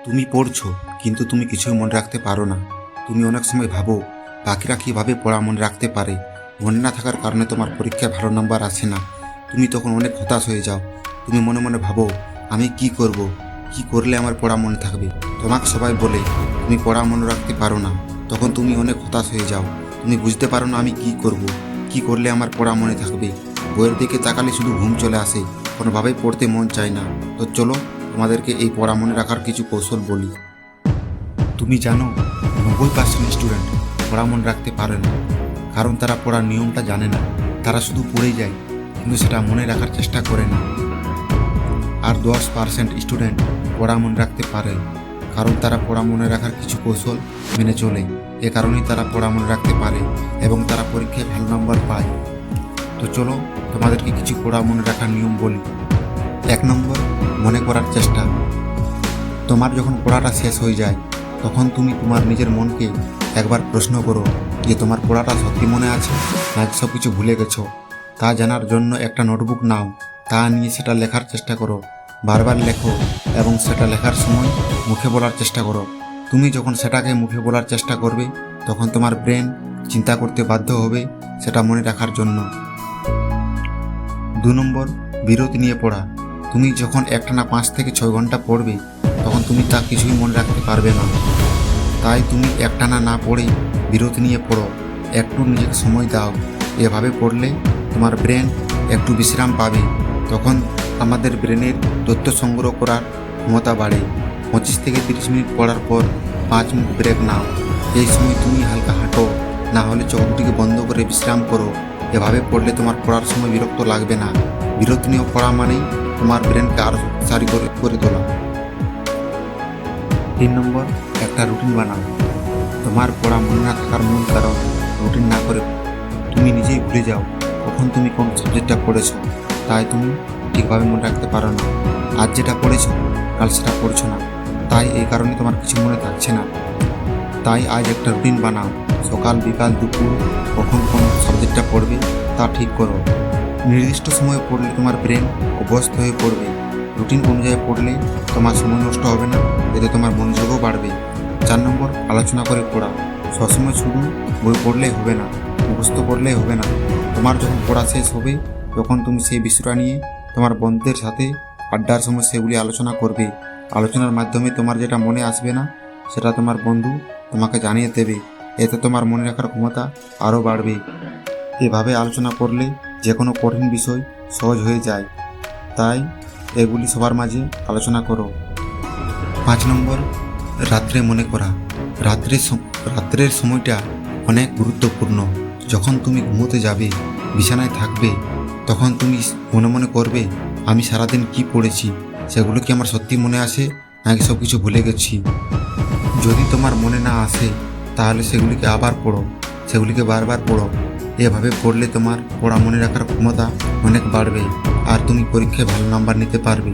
তুমি পড়ছো কিন্তু তুমি কিছুই মনে রাখতে পারো না। তুমি অনেক সময় ভাবো বাকিরা কীভাবে পড়া মনে রাখতে পারে। মনে না থাকার কারণে তোমার পরীক্ষায় ভালো নাম্বার আসে না। তুমি তখন অনেক হতাশ হয়ে যাও। তুমি মনে মনে ভাবো আমি কি করব, কি করলে আমার পড়া মনে থাকবে। তোমাকে সবাই বলে তুমি পড়া মনে রাখতে পারো না। তখন তুমি অনেক হতাশ হয়ে যাও। তুমি বুঝতে পারো না আমি কি করব, কি করলে আমার পড়া মনে থাকবে। বইয়ের দিকে তাকালে শুধু ঘুম চলে আসে, কোনোভাবেই পড়তে মন চায় না। তো চলো তোমাদেরকে এই পড়া মনে রাখার কিছু কৌশল বলি। তুমি জানো 90% স্টুডেন্ট পড়া মনে রাখতে পারে না, কারণ তারা পড়ার নিয়মটা জানে না। তারা শুধু পড়েই যায়, কিন্তু সেটা মনে রাখার চেষ্টা করে না। আর 10% স্টুডেন্ট পড়া মনে রাখতে পারে, কারণ তারা পড়া মনে রাখার কিছু কৌশল মেনে চলে। এ কারণেই তারা পড়া মনে রাখতে পারে এবং তারা পরীক্ষায় ভালো নম্বর পায়। তো চলো তোমাদেরকে কিছু পড়া মনে রাখার নিয়ম বলি। 1 নম্বর, মনে করার চেষ্টা। তোমার যখন পড়াটা শেষ হয়ে যায় তখন তুমি তোমার নিজের মনকে একবার প্রশ্ন করো যে তোমার পড়াটা সত্যি মনে আছে নাকি সব কিছু ভুলে গেছো। তা জানার জন্য একটা নোটবুক নাও, তা নিয়ে সেটা লেখার চেষ্টা করো। বারবার লেখো এবং সেটা লেখার সময় মুখে বলার চেষ্টা করো। তুমি যখন সেটাকে মুখে বলার চেষ্টা করবে তখন তোমার ব্রেন চিন্তা করতে বাধ্য হবে সেটা মনে রাখার জন্য। 2 নম্বর, বিরতি নিয়ে পড়া। তুমি যখন একটানা 5 থেকে 6 ঘন্টা পড়বে তখন তুমি তা কিছুই মনে রাখতে পারবে না। তাই তুমি একটানা না পড়ে বিরতি নিয়ে পড়ো, একটু নিজেকে সময় দাও। এভাবে পড়লে তোমার ব্রেন একটু বিশ্রাম পাবে। তখন আমাদের ব্রেনের তথ্য সংগ্রহ করার ক্ষমতা বাড়ে। 25 থেকে 30 মিনিট পড়ার পর 5 মিনিট ব্রেক নাও। এই সময় তুমি হালকা হাঁটো, না হলে চোখটিকে বন্ধ করে বিশ্রাম করো। এভাবে পড়লে তোমার পড়ার সময় বিরক্ত লাগবে না। বিরতি নিয়ে পড়া মানেই তোমার ব্রেনকে আরও শক্তিশালী করে তোলা। 3 নম্বর, একটা রুটিন বানাও। তোমার পড়া মনে না থাকার মূল কারণ রুটিন না করে তুমি নিজেই ভুলে যাও কখন তুমি কোন সাবজেক্টটা পড়েছো। তাই তুমি ঠিকভাবে মনে রাখতে পারো না। আজ যেটা পড়েছো কাল সেটা পড়ছো না, তাই এই কারণে তোমার কিছু মনে থাকছে না। তাই আজ একটা রুটিন বানাও। সকাল বিকাল দুপুর কখন কোন সাবজেক্টটা পড়বে তা ঠিক করো। নির্দিষ্ট সময়ে পড়লে তোমার ব্রেন অভ্যস্ত হয়ে পড়বে। রুটিন অনুযায়ী পড়লে তোমার সময় নষ্ট হবে না, এতে তোমার মনোযোগও বাড়বে। 4 নম্বর, আলোচনা করে পড়া। সবসময় শুধু বই পড়লেই হবে না, মুখস্থ করলেই হবে না। তোমার যখন পড়া শেষ হবে তখন তুমি সেই বিষয়টা নিয়ে তোমার বন্ধুদের সাথে আড্ডার সময় সেগুলি আলোচনা করবে। আলোচনার মাধ্যমে তোমার যেটা মনে আসবে না সেটা তোমার বন্ধু তোমাকে জানিয়ে দেবে। এতে তোমার মনে রাখার ক্ষমতা আরও বাড়বে। এভাবে আলোচনা করলে যে কোনো কঠিন বিষয় সহজ হয়ে যায়। তাই এগুলি সবার মাঝে আলোচনা করো। 5 নম্বর, রাত্রে মনে করা। রাত্রের সময়টা অনেক গুরুত্বপূর্ণ। যখন তুমি ঘুমোতে যাবে, বিছানায় থাকবে, তখন তুমি মনে মনে করবে আমি সারাদিন কি পড়েছি, সেগুলো কি আমার সত্যি মনে আসে নাকি সব কিছু ভুলে গেছি। যদি তোমার মনে না আসে তাহলে সেগুলিকে আবার পড়ো, সেগুলিকে বারবার পড়ো। এভাবে পড়লে তোমার পড়া মনে রাখার ক্ষমতা অনেক বাড়বে আর তুমি পরীক্ষায় ভালো নাম্বার নিতে পারবে।